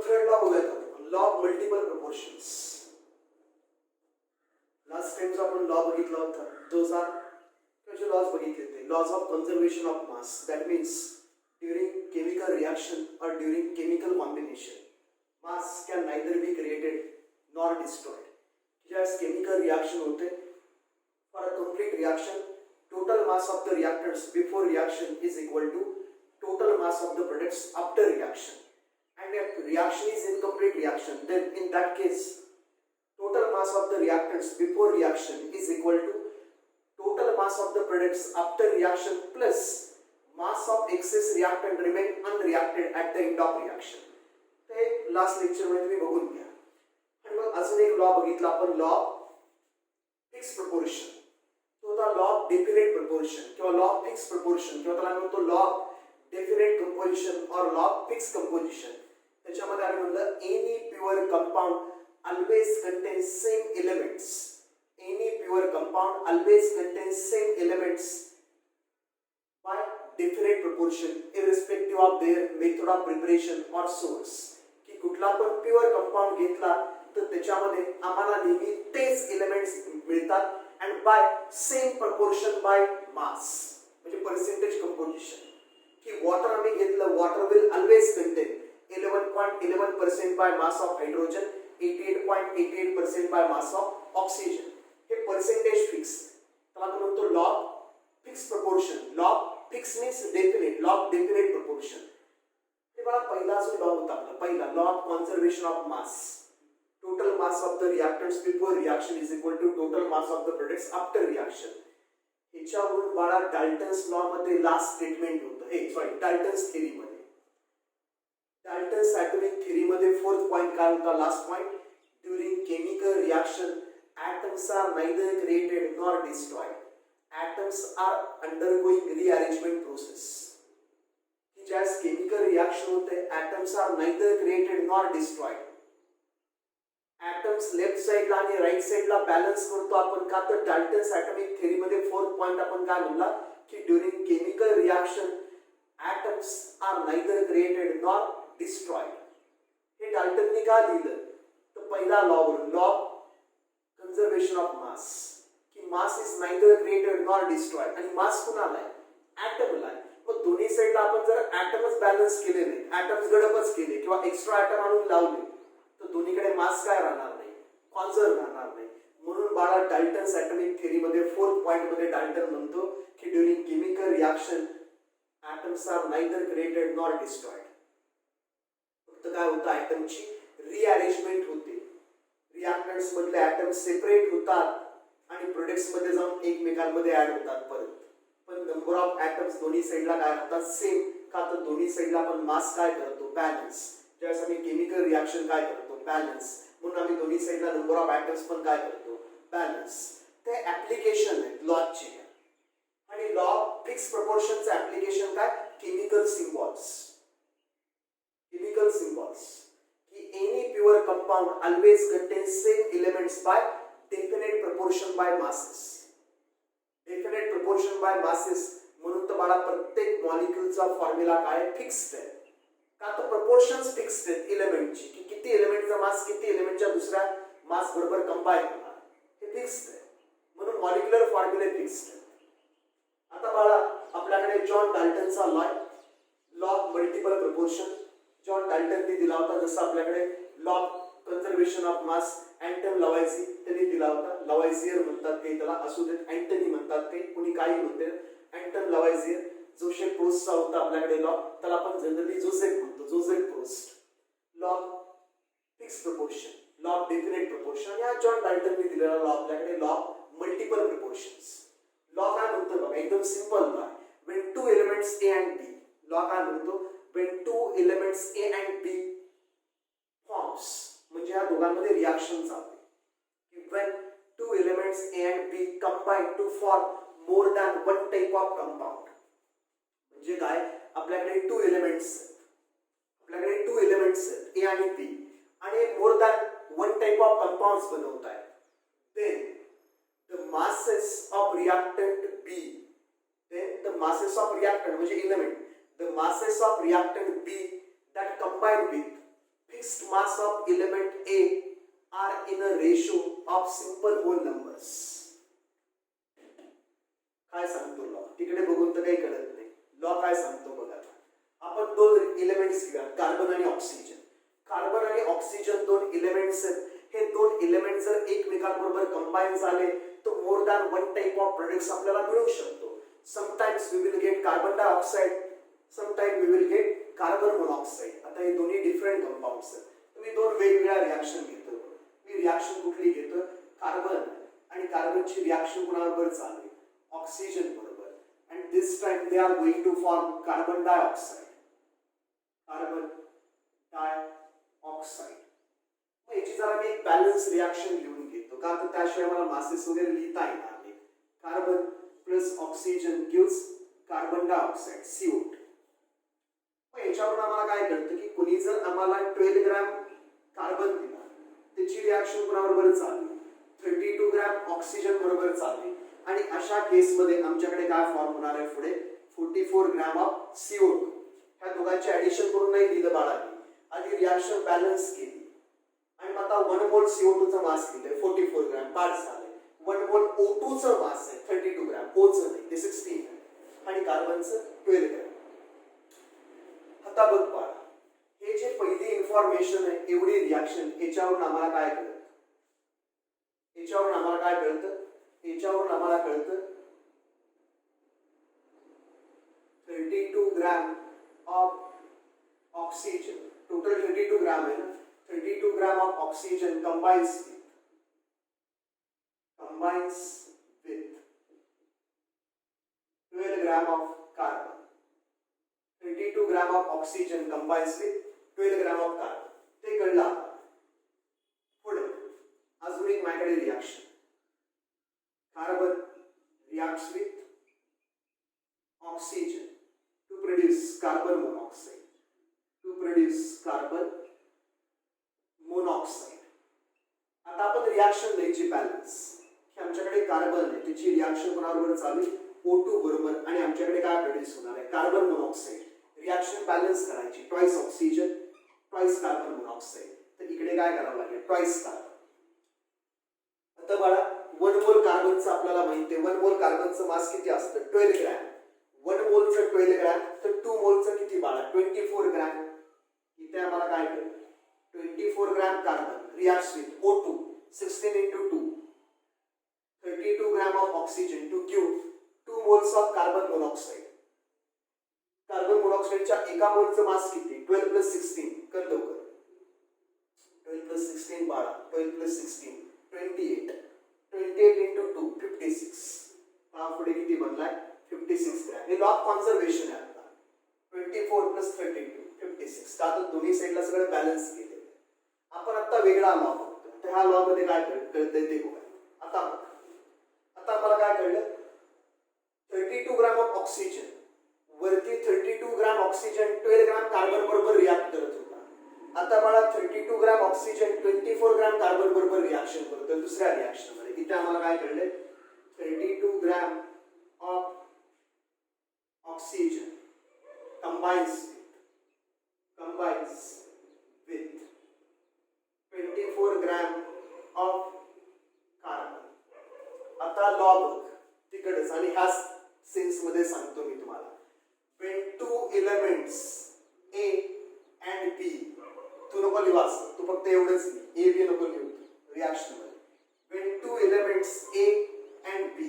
Third law बघूयात आपण, law of multiple proportions. Last time जो आपण लॉ बघितला होता, दोज आर कसे लॉज बघितले ते, laws of conservation of mass. That means during chemical reaction और during chemical combination mass can neither be created nor destroyed. Just chemical reaction होते, for a complete reaction total mass of the reactants before reaction is equal to total mass of the products after reaction. And if reaction is incomplete reaction, then in that case total mass of the reactants before reaction is equal to total mass of the products after reaction plus mass of excess reactant remain unreacted at the end of reaction. ते last lecture मध्ये तुम्ही बघून घ्या. आणि मग अजून एक law बघितला आपण, लॉ फिक्स प्रपोर्शन. तो होता लॉ ऑफ डेफिनेट प्रपोर्शन किंवा लॉ ऑफ फिक्स प्रपोर्शन किंवा त्याला म्हणतो लॉ ऑफ डेफिनेट कंपोजिशन और लॉ ऑफ फिक्स कंपोजिशन. त्याच्यामध्ये आम्ही म्हणलं any pure compound always contains same elements. Any pure compound always contains same elements by definite proportion irrespective of their method of preparation or source. की कुठला पण pure compound घेतला तर त्याच्यामध्ये आम्हाला नेहमी तेच एलिमेंट्स मिळतात and by same proportion by mass, म्हणजे पर्सेंटेज कंपोजिशन. की वॉटर आम्ही घेतलं, water will always contain 11.11% by mass of hydrogen, 88.88% by mass of oxygen. हे पर्सेंटेज फिक्स, त्याला आपण म्हणतो law fix proportion. Law fix means definite, law of definite proportion. हे बघा पहिला जो लॉ होता आपला, पहिला law of conservation of mass. Total mass of the reactants before reaction is equal to total mass of the products after reaction. ह्याच्यावरून बाळा Dalton's law मध्ये लास्ट स्टेटमेंट होतं, डाल्टन्स थेरी मध्ये, डाल्टन्स ॲटॉमिक थेरी मध्ये fourth point काय होता, last point, during chemical reaction atoms are neither created nor destroyed. Atoms are undergoing rearrangement process. कि ज्यावेळेस केमिकल रिएक्शन होते, atoms are neither created nor destroyed. atoms left साइडला आणि right साइडला balance करतो आपण का, तर डाल्टन्स ॲटॉमिक थेरी मध्ये फोर्थ पॉइंट आपण काय म्हणला की during chemical reaction atoms are neither created nor destroyed. हे डाल्टननी का लिहिलं, तर पहिला लॉ वरून, लॉ कन्झर्वेशन ऑफ मास, की mass is neither created nor destroyed. आणि मास कुणाला आहे, ॲटमला आहे. मग दोन्ही साइडला आपण जर ॲटमच बॅलन्स केले नाही, ॲटम्स गडपच केले किंवा एक्स्ट्रा ॲटम आणून लावले, तर दोन्हीकडे मास काय राहणार नाही, कॉन्झर्व राहणार नाही. म्हणून बाळा डाल्टन्स ॲटॉमिक थेरी मध्ये फोर्थ पॉइंट मध्ये डाल्टन म्हणतो की during chemical reaction atoms are neither created nor destroyed. फक्त काय होतं, ॲटमची रिअरेंजमेंट होते, रिएक्टंट्स मधले ॲटम्स सेपरेट होतात आणि प्रोडक्ट्स मध्ये जाऊन एकमेकांमध्ये ऍड होतात परत. पण नंबर ऑफ ॲटम्स दोन्ही साइडला काय राहतात, सेम. का, तर दोन्ही साइडला आपण मास काय करतो, बॅलन्स. ज्यावेळेस आम्ही केमिकल रिएक्शन काय करतो, बॅलन्स. म्हणून आम्ही दोन्ही साइडला नंबर ऑफ ॲटम्स पण काय करतो, बॅलन्स. ते ऍप्लिकेशन आहेत लॉचे. आणि लॉ फिक्स प्रपोर्शनचं ऍप्लिकेशन काय, केमिकल सिम्बॉल्स. केमिकल सिम्बॉल्स की any pure compound always contains same elements by definite proportion by masses. Definite proportion by masses म्हणून तर मला प्रत्येक मॉलिक्यूलचा फॉर्म्युला काय, फिक्स्ड आहे. का, तर प्रपोर्शन्स फिक्स्ड आहेत एलिमेंटची, की किती एलिमेंटचा मास किती एलिमेंटच्या दुसऱ्या मास बरोबर कंबाईन होणार, हे फिक्स्ड आहे. म्हणून मॉलिक्युलर फॉर्म्युले फिक्स्ड आहे. आता बाळा आपल्याकडे जॉन डाल्टनचा law of multiple proportion John डाल्टनने दिला होता. जसं आपल्याकडे law of conservation of mass Antoine Lavoisier त्यांनी दिला होता. लवायझियर म्हणतात ते त्याला, असू देत अँटनी म्हणतात ते, कुणी काही म्हणते. अँटम लवायझियर. जोसेफ प्रोस्टचा होता आपल्याकडे लॉ, त्याला आपण जनरली जोसेफ म्हणतो, Joseph Proust. Law of fix proportion, law of definite proportion. आणि हा जॉन डाल्टनने दिलेला लॉ आपल्याकडे law of multiple proportions. Law काय म्हणतो बघा, एकदम simple law. When two elements A and B, law काय म्हणतो, when two elements A and B forms, म्हणजे या दोघांमध्ये रिएक्शन चालते. when two elements A and B combine to form more than one type of compound, म्हणजे काय, आपल्याकडे two elements आहेत A आणि B, आणि मोर than one type of compounds बनवत आहेत. then the masses of reactant B, then the masses of reactant म्हणजे element, the masses of reactant B that combine with fixed mass of element A are in a ratio of simple whole numbers. काय सांगतो law? तिकडे बघून तर काही कळत नाही. Law काय सांगतो बघा. आपण दोन एलिमेंट्स घेऊया, कार्बन आणि ऑक्सिजन. कार्बन आणि ऑक्सिजन दोन एलिमेंट्स आहेत. हे दोन एलिमेंट जर एकमेकांबरोबर कंबाईन झाले तर more than one type of products आपल्याला मिळू शकतो. Sometimes we will get carbon dioxide, sometime we will get carbon monoxide. आता हे दोन्ही डिफरंट कंपाऊंड्स आहेत. तुम्ही दोन वेगवेगळ्या रिॲक्शन घेतो. मी रिॲक्शन कुठली घेतो? कार्बन, आणि कार्बनची रिॲक्शन कोणाबरोबर चालू आहे? ऑक्सिजन बरोबर. and this time they are going to form carbon dioxide. Carbon dioxide. मग याची जरा मी एक बॅलन्स रिॲक्शन लिहून घेतो, का तर त्याशिवाय मला मासेस वगैरे लिहिता येणार नाही. Carbon plus oxygen gives carbon dioxide CO2. मग याच्यावरून आम्हाला काय कळतं की कुणी जर आम्हाला 12 ग्रॅम कार्बन दिला, त्याची रिॲक्शन कोणाबरोबर चालली? 32 ग्रॅम ऑक्सिजन बरोबर चालली. आणि अशा केसमध्ये आमच्याकडे काय फॉर्म होणार आहे पुढे? 44 ग्रॅम ऑफ CO2. ह्या दोघांचे ऍडिशन करून नाही दिलं बाळांनी, आधी रिॲक्शन बॅलन्स केली आणि आता 1 मोल CO2 चा मास लिहिलंय 44 ग्रॅम, पास झाले. 1 मोल O2 चा मास आहे 32 ग्रॅम, O चं नाही ते 16 आणि कार्बनचं 12 ग्रॅम. आता बघ बाळा, हे जे पहिली इन्फॉर्मेशन आहे, एवढी रिॲक्शन, याच्यावरून आम्हाला काय कळतं? याच्यावरून आम्हाला काय कळतं? याच्यावरून आम्हाला कळतं 32 gram of oxygen, total 32 gram आहे ना, 32 gram of oxygen combines with 12 gram of carbon. 32 gram of oxygen combines with 12 gram of carbon. ते कळलं. पुढे अजून एक माझ्याकडे reaction. Carbon reacts with oxygen to produce carbon monoxide. आता आपण रिॲक्शन द्यायची बॅलन्स, की आमच्याकडे कार्बन आहे, त्याची रिॲक्शन कोणाबरोबर चालू आहे? O2 बरोबर. आणि आमच्याकडे काय प्रोड्यूस होणार आहे? Carbon monoxide. रिॲक्शन बॅलन्स करायची, twice oxygen twice carbon monoxide. तर इकडे काय करावं लागेल? Twice carbon. आता बाळा 1 मोल कार्बनचं आपल्याला माहिती आहे, 1 मोल कार्बनचं मास किती असतं? 12 ग्रॅम. 1 मोलचं 12 ग्रॅम, तर 2 मोलचं किती बाळा? 24 ग्रॅम. इथे आम्हाला काय कळलं? 24 gram carbon reacts with O2, 16 into 2, 32 gram of oxygen to give 2 moles of carbon monoxide. Carbon मोनॉक्साईडच्या एका मोलचं मास किती? 12 + 16. कर लवकर. 12 + 16 बाळा, 12 + 16 28. 28 into 2 56. हा पुढे किती बनलाय? 56 ग्रॅम. हे लॉग कॉन्झर्वेशन आहे. आता 24 + 32 56. का तर दोन्ही साईडला सगळं बॅलन्स केले. आपण आता वेगळा लॉ बघतो. तर ह्या लॉ मध्ये काय कळतंय ते बघा. आता मला काय कळलं? 32 ग्रॅम ऑफ ऑक्सिजन वरती 32 ग्रॅम ऑक्सिजन 12 ग्रॅम कार्बन बरोबर रिॲक्ट करत होता. आता मला 32 ग्रॅम ऑक्सिजन 24 ग्रॅम कार्बन बरोबर रिॲक्शन करतो दुसऱ्या रिॲक्शन मध्ये. इथे आम्हाला काय कळले? 32 gram of oxygen combines with 24 gram of carbon. आता लॉ बघ तिकडेच, आणि ह्याच सेन्स मध्ये सांगतो मी तुम्हाला. when two elements A and B, तू नको लिहास, तू फक्त एवढंच लिह, A B नको लिहू रिॲक्शन मध्ये. when two elements A and B,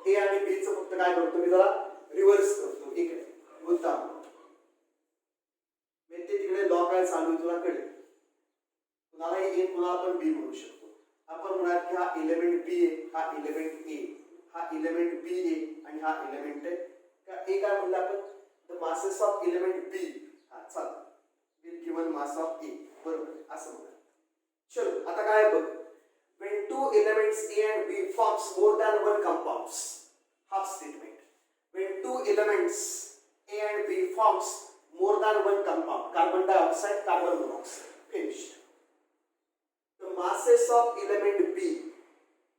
A आणि B चं फक्त काय करतो मी, जरा रिव्हर्स करतो इकडे बोलता. मी ते तिकडे लॉ काय चालू तुला कळेल. कुणाला A कुणाला पण B म्हणू शकतो. आपण म्हणूया की हा एलिमेंट B आहे, हा एलिमेंट A, हा एलिमेंट B आहे आणि हा एलिमेंट आहे का A. काय म्हणलं आपण? The masses of element B. हा चल will given mass of A, बरोबर असं म्हणूया. चलो आता काय बघ, when two elements A and B forms more than one compounds, half statement. when two elements A and B forms more than one compound, carbon dioxide, carbon monoxide, finished. The masses of element B,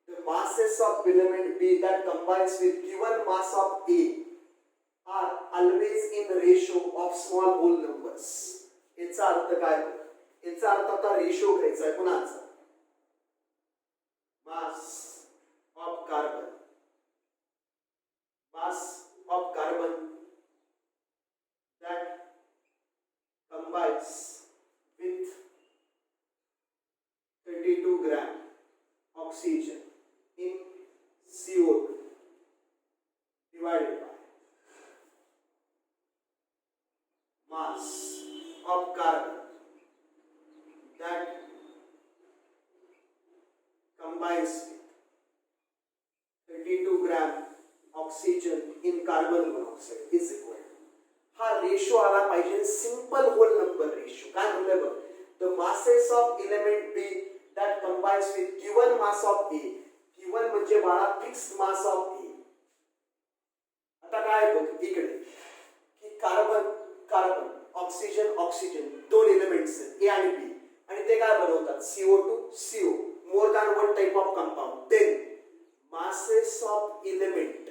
the masses of element B that combines with given mass of A are always in ratio of small whole numbers. याचा अर्थ काय बघ, याचा अर्थ आता ratio घ्यायचा आहे कुणाचा, mass of carbon, mass of carbon that combines with 32 gram oxygen in CO2 divided by mass of carbon that combines with 32 gram oxygen in carbon monoxide is equal. हा रेशो आला पाहिजे सिंपल होल नंबर रेशो. काय म्हणलं बघ, the masses of element B that combines with given mass of A. Given म्हणजे बाळा fixed mass of ए. आता काय बघ इकडे की कार्बन कार्बन ऑक्सिजन ऑक्सिजन दोन एलिमेंट्स आहेत ए आणि बी, आणि ते काय बनवतात CO2 CO, more than one type of compound. Then masses of element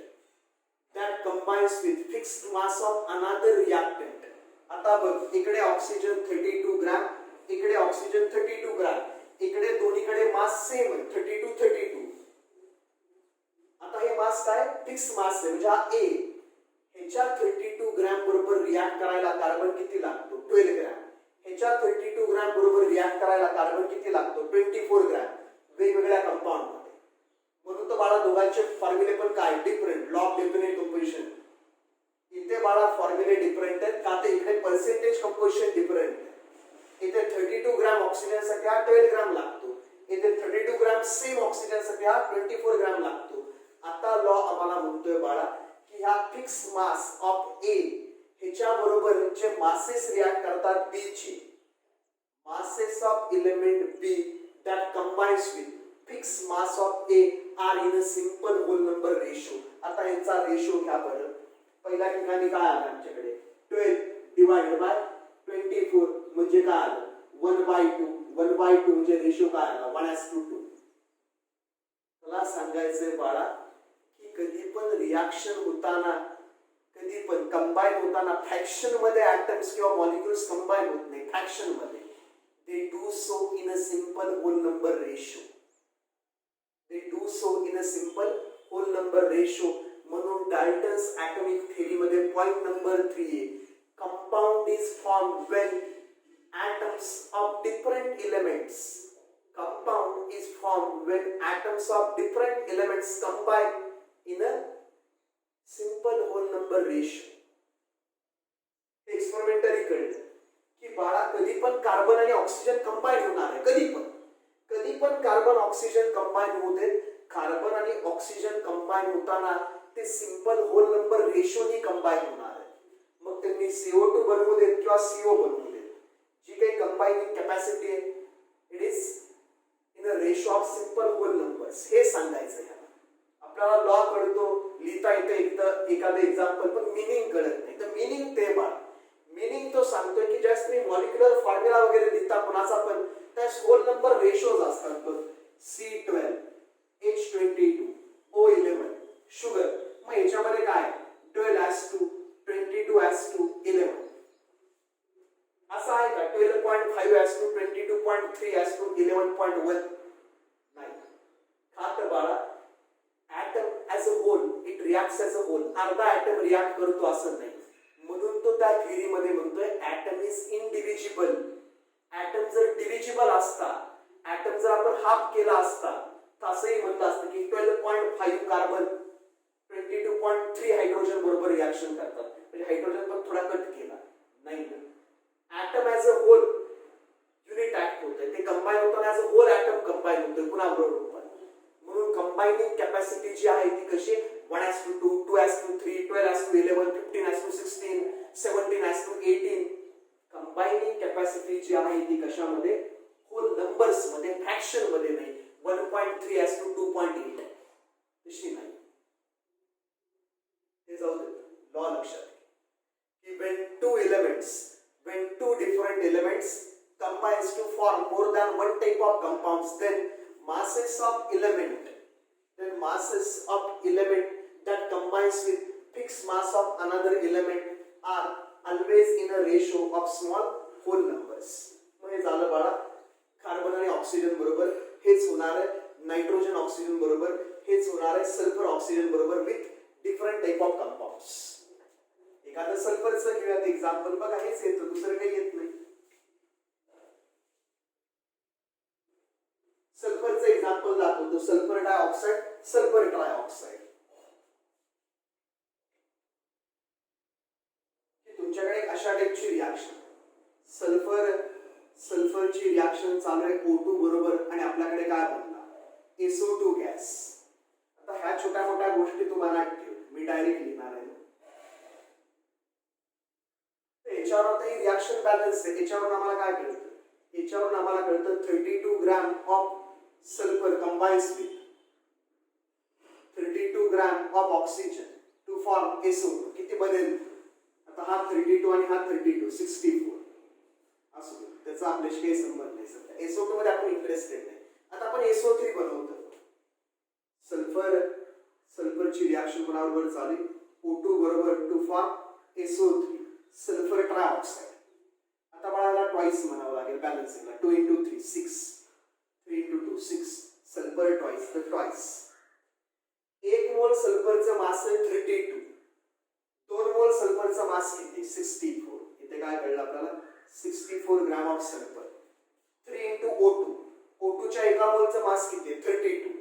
that combines with fixed mass of another reactant. आता बघ इकडे ऑक्सिजन 32 ग्रॅम, इकडे ऑक्सिजन 32 ग्रॅम, इकडे दोन्हीकडे मास सेम आहे 32 32. आता हे मास काय फिक्स मास आहे म्हणजे हा ए, ह्याच्या 32 ग्रॅम बरोबर रिॲक्ट करायला कार्बन किती लागतो 12 ग्रॅम. ह्याच्या 32 ग्रॅम बरोबर रिॲक्ट करायला कार्बन किती लागतो 24 ग्रॅम वेगवेगळ्या कंपाउंड. म्हणून तर बाळा दोघांचे फॉर्म्युले पण काय different, law of definite composition. इथे बाळा फॉर्म्युले डिफरंट आहेत का ते इकडे पर्सेंटेज कंपोजिशन डिफरंट आहे. इथे 32 ग्रॅम ऑक्सिजन साठी हा 12 ग्रॅम लागतो, इथे 32 ग्रॅम सेम ऑक्सिजन साठी हा 24 ग्रॅम लागतो. आता लॉ आम्हाला म्हणतोय बाळा की ह्या फिक्स मास ऑफ ए ह्याच्या बरोबर जे मासेस रिॲक्ट करतात बी चे, masses of element B that combines with fixed mass of A are in a simple whole number ratio. आता यांचा रेशो घ्या बरं. पहिल्या ठिकाणी काय आलं आमच्याकडे 12 डिवाइडेड बाय 24 म्हणजे काय आलं 1/2. 1/2 म्हणजे रेशो काय आला 1:2. मला सांगायचंय बाळा की कधी पण रिॲक्शन होताना, कधी पण कंबाईन होताना फ्रॅक्शन मध्ये ऍटम्स किंवा मॉलिक्युल्स कंबाईन होत नाही. फ्रॅक्शन मध्ये they do so in a simple whole number ratio. They do so in a simple whole number ratio. म्हणून डाल्टन्स atomic theory मध्ये पॉइंट नंबर 3 आहे, compound is formed when atoms of different elements, compound is formed when atoms of different elements combine in a simple whole number ratio. Experimentally कळलं की बाळा कधी पण carbon आणि oxygen combine होणार आहे. कधी पण कार्बन ऑक्सिजन कंबाईन होते. कार्बन आणि ऑक्सिजन कंबाईन होताना ते सिंपल होल नंबर रेशोनी कंबाईन होणार आहे. मग त्यांनी CO2 बनवू देत किंवा CO बनवू देत, जी काही कंबाईनिंग कॅपॅसिटी आहे it is in a ratio of simple whole numbers. हे सांगायचं आहे आपल्याला. लॉ कळतो, लिहिता येते एखादं एक्झाम्पल, पण मिनिंग कळत नाही. तर मिनिंग ते बाळ, मीनिंग तो सांगतोय की ज्यावेळेस तुम्ही मॉलिक्युलर फॉर्म्युला वगैरे लिहिता कोणाचा पण, त्यास होल नंबर रेशोज असतात बघ. C12 H22 O11 sugar. मग याच्यामध्ये काय 12:2 22:2 11 असं आहे का 12.5:2 22.3:2 11.1 नाही. का तर बाळा atom as a whole it reacts as a whole. अर्धा ऍटम रिॲक्ट करतो असं नाही. म्हणून तो त्या थिअरी मध्ये म्हणतोय ऍटम इज इनडिव्हिजिबल. ऍटम जर डिव्हिजिबल असता, ऍटम जर आपण हाफ केला असता तर असंही म्हणलं असतं की 12.5 कार्बन 22.3 हायड्रोजन बरोबर रिॲक्शन करतात, म्हणजे हायड्रोजन पण थोडा कट केला नाही. Atom as a whole unit act होतंय, ते कंबाईन होताना as a whole atom combine होतोय कुणाबरोबर. म्हणून कंबायनिंग कॅपॅसिटी जी आहे ती कशी 1:2 2:3 12:11 15:16 17:18. कंबायनिंग कॅपॅसिटी जी आहे ती कशामध्ये होल नंबर्स मध्ये, फ्रॅक्शन मध्ये नाही. 1.3:2.8 तशी नाही. हे जाऊ दे, लॉ लक्षात की when two different elements combines to form more than one type of compounds, then masses of element that combines with fixed mass of another element are always in a ratio of small whole numbers. मग हे झालं बाळा carbon आणि oxygen बरोबर. हेच होणार आहे nitrogen oxygen बरोबर. हेच होणार आहे सल्फर ऑक्सिजन बरोबर with different type of compounds. एखादं सल्फरचं घेऊयात एक्झाम्पल. बघा हेच येतं, दुसरं काही येत नाही. सल्फरचं एक्झाम्पल दाखवतो. Sulphur dioxide, sulphur trioxide. तुमच्याकडे एक अशा टाइपची रिॲक्शन, सल्फरची रिॲक्शन चालू आहे O2 बरोबर आणि आपल्याकडे काय बनला SO2 गॅस. आता ह्या छोट्या मोठ्या गोष्टी तुम्हाला ठेव, मी डायरेक्ट लिहिणार आहे. याच्यावर आता ही रिॲक्शन बॅलन्स आहे. याच्यावरून आम्हाला काय कळतं, याच्यावरून आम्हाला कळतं 32 gram of sulphur combines with 32 gram of oxygen to form SO2. किती बनेल आता, हा 32 आणि हा 32 64 असू दे, त्याचा आपल्याशी काही संबंध नाही. सध्या SO2 मध्ये आपण इंटरेस्टेड नाही. आता आपण SO3 बनवतो. सल्फरची रिॲक्शन कोणाबरोबर चालू, O2 बरोबर to form SO3 sulphur trioxide. आता मला ट्वाइस म्हणावं लागेल बॅलन्सिंगला. 2 × 3 6, 3 × 2 6 सल्फर ट्वाइस. तर ट्वाइस 1 मोल सल्फरचं मास आहे 32. 2 मोल सल्फरचा मास किती 64. इथे काय कळलं आपल्याला 64 gram of sulphur. 3 × O2. O2 च्या एका मोलचा मास किती 32.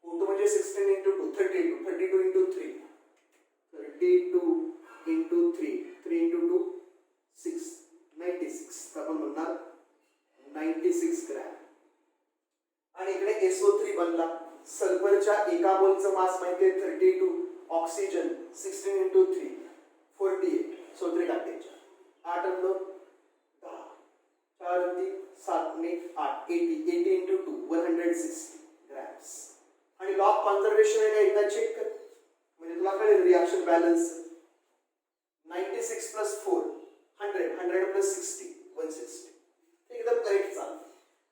O2 म्हणजे 16 × 2 32. 32 × 3 32 × 3 3 × 2 6 96. तर आपण म्हणणार 96 ग्रॅम. आणि इकडे SO3 बनला. सल्फरच्या एका मोलचा मास माहिती आहे 32. ऑक्सिजन 16 × 3 48. सोत्री टाकायच्या 8 × 2 10 4 × 3 7 आणि 8 80 × 2 160 ग्रॅम्स. आणि लॉग कॉन्झर्वेशन आहे का एकदा चेक कर, म्हणजे तुला कळेल रिॲक्शन बॅलन्स. 96 + 4 100 100 + 60 160. एकदम करेक्ट चाल.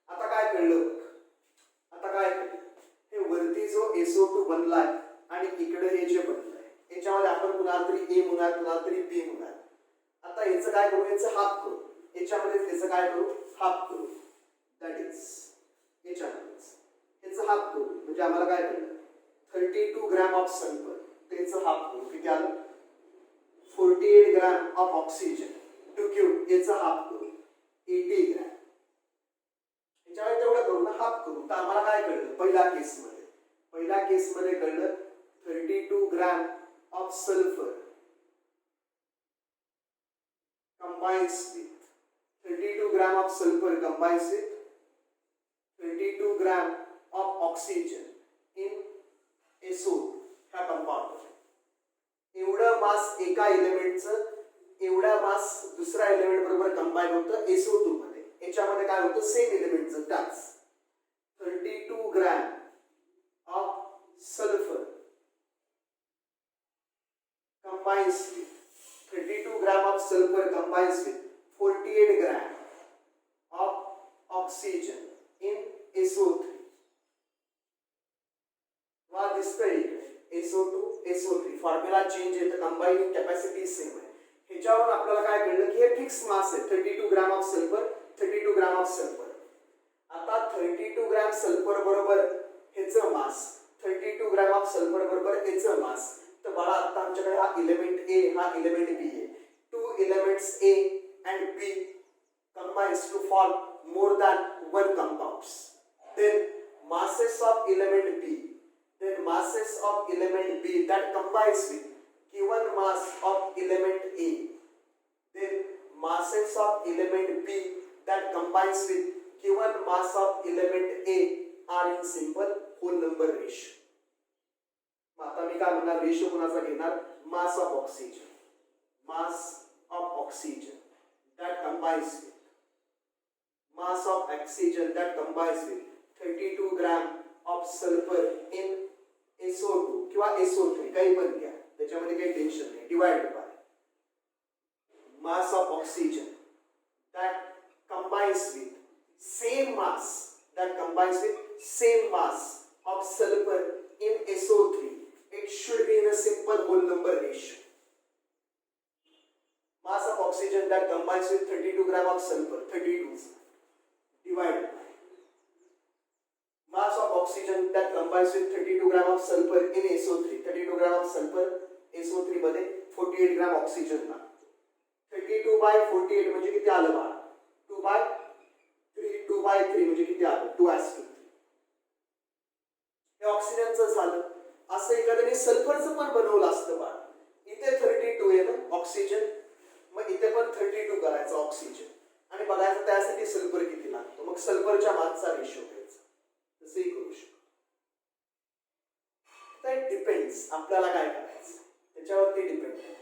आता काय कळलं, आता काय कळलं, हे वरती जो SO2 बनलाय आणि इकडे हे जे बनलंय याच्यामध्ये आपण कुणाला तरी A म्हणूया, कुणाला तरी B म्हणूया. आता याचं काय करू, याचं हाफ करू. याच्यामध्ये याचं काय करू, हाफ करू. दॅट इज याच्यामध्ये याचं हाफ करू. म्हणजे आम्हाला काय कळलं 32 ग्रॅम ऑफ सल्फर, त्याचं हाफ करू. किती आलं 48 gram of oxygen two cube, याचं हाफ करू 80 ग्रॅम. याच्यामध्ये तेवढं करू ना, हाफ करू. तर आम्हाला काय कळलं पहिल्या केसमध्ये कळलं 32 gram of sulphur combines with 32 gram of sulphur combines with 32 gram of oxygen in SO2 ह्या कंपाउंड. एवढं मास एका एलिमेंटचं, एवढा मास दुसऱ्या एलिमेंट बरोबर कंबाईन होतं SO2 मध्ये. याच्यामध्ये काय होतं सेम एलिमेंटचं त्याच 32 gram of sulfur combines with 32 gram of sulphur combines with 48 gram of oxygen in SO3. वा दिसतंय इकडे SO2 फॉर्म्युला चेंज आहे तर कंबाइनिंग कॅपॅसिटी सेम आहे. ह्याच्यावरून आपल्याला काय कळलं की हे फिक्स मास आहे 32 gram of sulphur 32 gram of sulphur. आता 32 ग्रॅम सल्फर बरोबर ह्याचं मास 32 ग्रॅम ऑफ सल्फर बरोबर ह्याचं मास. तर बाळा आता आमच्याकडे हा एलिमेंट A हा एलिमेंट B आहे. 2 elements A and B combines to form more than one compounds. Then masses of element B that combines with given mass of element A. Then masses of element B that combines with given mass of element A are in simple whole number ratio. आता मी काय म्हणणार ratio कोणाचा घेणार mass of oxygen that combines with mass of oxygen that combines with 32 gram of sulfur in SO2 किंवा SO3 काही पण घ्या, त्याच्यामध्ये काही टेन्शन नाही. Divide by mass of oxygen that combines with same mass of sulfur in SO3. It should be in a simple whole number ratio. Mass of oxygen that combines with 32 gram of sulfur, 32 divided by mass of oxygen that combines with 32 gram of sulfur in SO3, 32 gram of sulfur SO3 मध्ये 48 gram oxygen लागतो. 32 by 48 म्हणजे किती आलं बाळा? 2 by 3, 2 by 3 म्हणजे किती आलं? 2s2. हे ऑक्सिजनचं झालं. असं एखाद्याने सल्फरचं पण बनवलं असतं बाळा. इथे 32 आहे ना ऑक्सिजन, मग इथे पण 32 करायचं ऑक्सिजन आणि बघायचं त्यासाठी सल्फर किती लागतो. मग सल्फरच्या मासचा रेशो घ्यायचा. तसंही करू शकतो. इट डिपेंड्स आपल्याला काय करायचं त्याच्यावरती डिपेंड आहे.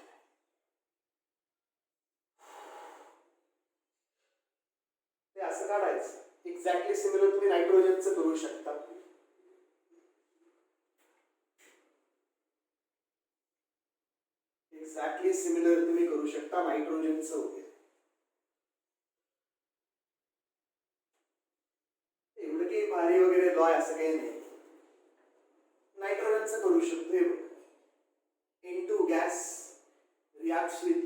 ते असं काढायचं. एक्झॅक्टली सिमिलर तुम्ही नायट्रोजनचं करू शकता. एक्झॅक्टली सिमिलर तुम्ही करू शकता नायट्रोजनचं वगैरे. एवढं काही भारी वगैरे लॉय असं काही नाही. नायट्रोजनचं करू शकतो. N2 gas reacts with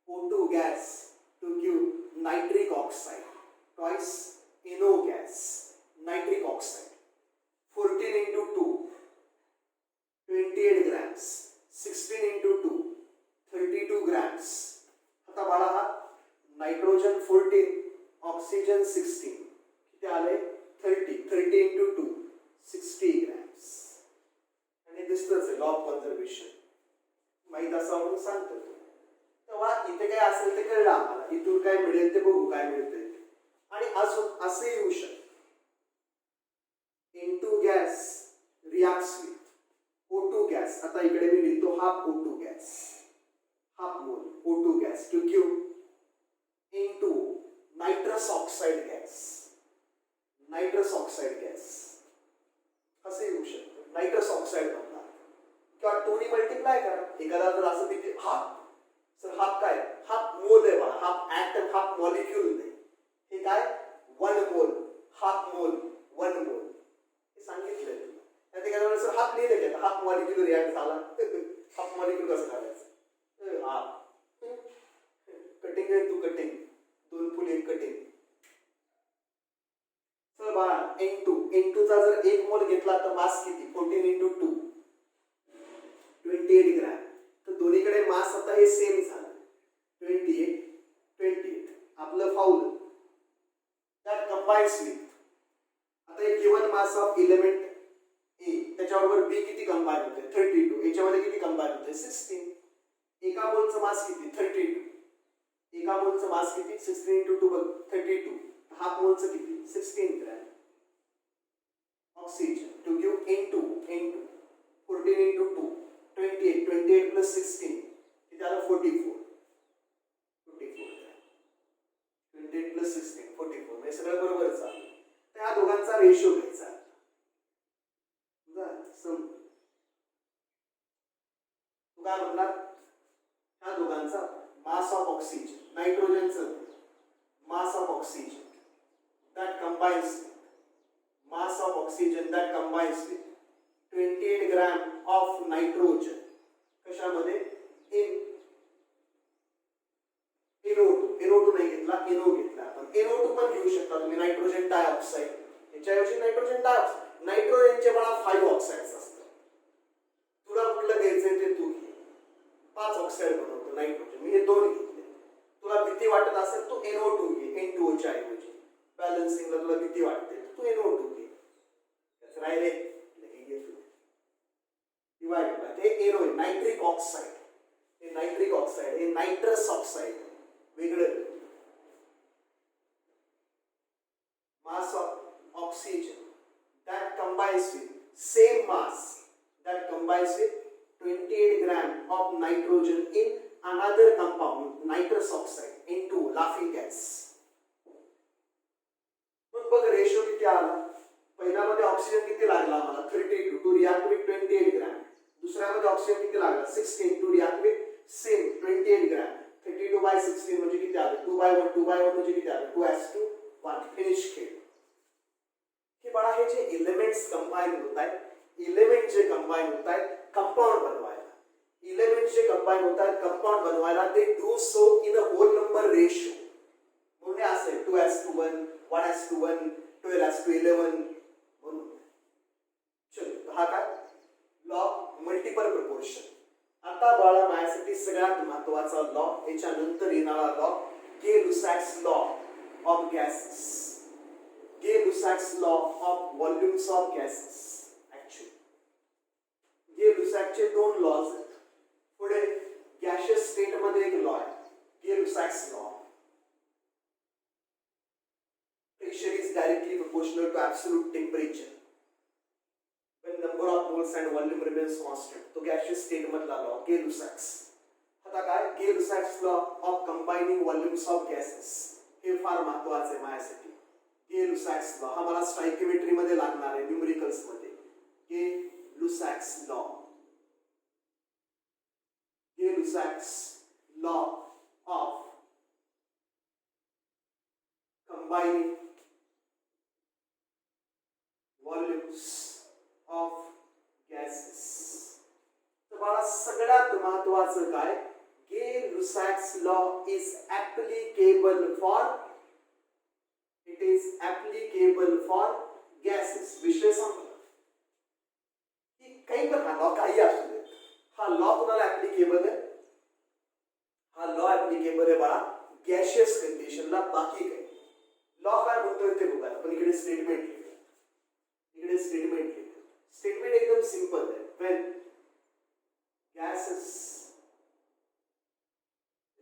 O2 gas to give nitric oxide, twice NO gas, nitric oxide. 14 into 2, 28 grams. 16 into 2, 32 grams. आता बाळा हा नायट्रोजन 14, ऑक्सिजन 16. किती आले? 30. 30 into 2, 60 grams. आणि दिसतंच आहे लॉ ऑफ कन्झर्वेशन. माहित असा म्हणून सांगतो. तेव्हा इथे काय असेल ते कळलं आम्हाला. इथून काय मिळेल ते बघू काय मिळतंय. आणि अजून असे येऊ शकतं. N2 gas reacts with O2 gas. आता इकडे मी लिहितो half O2 gas, half mole O2 gas to give N2 nitrous oxide gas. Nitrous oxide gas असे येऊ शकतं. नायट्रस ऑक्साइड म्हणतात किंवा 2 ने मल्टिप्लाय करा. एखादा जर असं किती हाफ, सर हाफ काय? हाफ मोल आहे बघा. हाफ ऍटम, हाफ मॉलिक्यूल नाही. हे काय? 1 मोल, हाफ मोल, 1 मोल. हे सांगितलंय तुला. त्यात एखादा सर हाफ लिहिलं की हाफ मॉलिक्यूल रिॲक्ट झाला. हाफ मॉलिक्यूल कसं काढायचं? हाफ कटिंग आहे तू कटिंग. 2 फुल 1 कटिंग. सर बाळा N2 चा जर 1 मोल घेतला तर मास किती? 14 into 2, 28 ग्रॅम. तर दोन्हीकडे मास आता हे सेम झालं. 28. आपलं फाऊल दॅट कंबाइन्स विथ. आता एक गिवन मास ऑफ एलिमेंट ए त्याच्याबरोबर बी किती कंबाईन होते? 32. याच्यामध्ये किती कंबाईन होते? 16. एका मोलचं मास किती? 32. एका मोलचं मास किती? 16 into 2 बघ 32. हाफ मोलचं किती? 16 gram oxygen to give N2 14 into 2, 28 plus 16 किती आलं? 44 ग्रॅम. 28 plus 16 44. हे सगळं बरोबर चाललं. तर ह्या दोघांचा रेशो घ्यायचा. तू काय म्हणणार? ह्या दोघांचा मास ऑफ ऑक्सिजन, नायट्रोजनचं mass of oxygen that combines mass of oxygen that combines with 28 gram of nitrogen. कशामध्ये? NO2 नाही घेतला, NO घेतला आपण. NO2 पण घेऊ शकता तुम्ही. Nitrogen dioxide. याच्याऐवजी नायट्रोजन डायऑक्साइड. नायट्रोजनचे मला 5 ऑक्साइड्स असतात. तुला कुठलं घ्यायचंय ते तू घे. 5 ऑक्साइड बनवतो नायट्रोजन. मी हे 2 घेतले. तुला भीती वाटत असेल तू NO2 घे N2O च्या ऐवजी. बॅलन्सिंगला तुला भीती वाटते तू NO2 घे. त्याच राहिले डिवाइड बाय ते NO नायट्रिक ऑक्साइड. हे नायट्रिक ऑक्साइड, हे नायट्रस ऑक्साइड वेगळं. मास of oxygen that combines with same mass that combines with 28 gram of nitrogen in another compound, nitrous oxide, into laughing gas. मग बघ ratio किती आला? पहिल्यामध्ये oxygen किती लागला आम्हाला? 32 टू रिॲक्ट विथ 28 ग्रॅम. दुसऱ्यामध्ये ऑक्सिजन किती लागला? 16 to react with same 28 gram. 32 by 16 म्हणजे किती आलं? 2 by 1 म्हणजे किती आलं? 2s2 फिनिश केलं. हे बघा हे जे एलिमेंट्स कंबाईन होत आहेत, एलिमेंट जे कंबाईन होत आहेत कंपाऊंड बनवायला. इलेमेंट जे कंबाईन होतात कंपाऊंड बनवायला ते do so in a whole number ratio. म्हणून असेल 2:1, 1:1, 12:11 म्हणून. चलो हा काय लॉ मल्टिपल प्रपोर्शन. आता बाळा माझ्यासाठी सगळ्यात महत्वाचा लॉ, याच्यानंतर येणारा law Gay-Lussac's law of gases. Gay-Lussac's law of volumes of gases. Actually गे-लुसॅकचे दोन लॉज आहेत. पुढे गॅशियस स्टेट मध्ये एक लॉ आहे गे-लुसॅक्स law. Pressure is directly proportional to absolute temperature when number of moles and volume remains constant. तो gaseous state मधला law Gay-Lussac's. आता काय Gay-Lussac's law of combining volumes of gases. हे फार महत्वाचे आहे माझ्यासाठी. गे-लुसॅक्स लॉ हा मला स्टॉइकियोमेट्री मध्ये लागणार आहे, न्यूमेरिकल्स मध्ये. Gay-Lussac's law. Gay-Lussac's law of combining volumes of gases. तर मला सगळ्यात महत्वाचं काय Gay-Lussac's law is applicable for gases. विषय संपला. काही पण हा लॉ काही असू दे, हा लॉ तुम्हाला ऍप्लिकेबल आहे. हा लॉ ऍप्लिकेबल आहे बाळा गॅशियस कंडिशनला. बाकी काही लॉ काय म्हणतोय ते बघा. पण इकडे स्टेटमेंट लिहिलं, इकडे स्टेटमेंट लिहिलं. स्टेटमेंट एकदम सिंपल आहे. व्हेन गॅसेस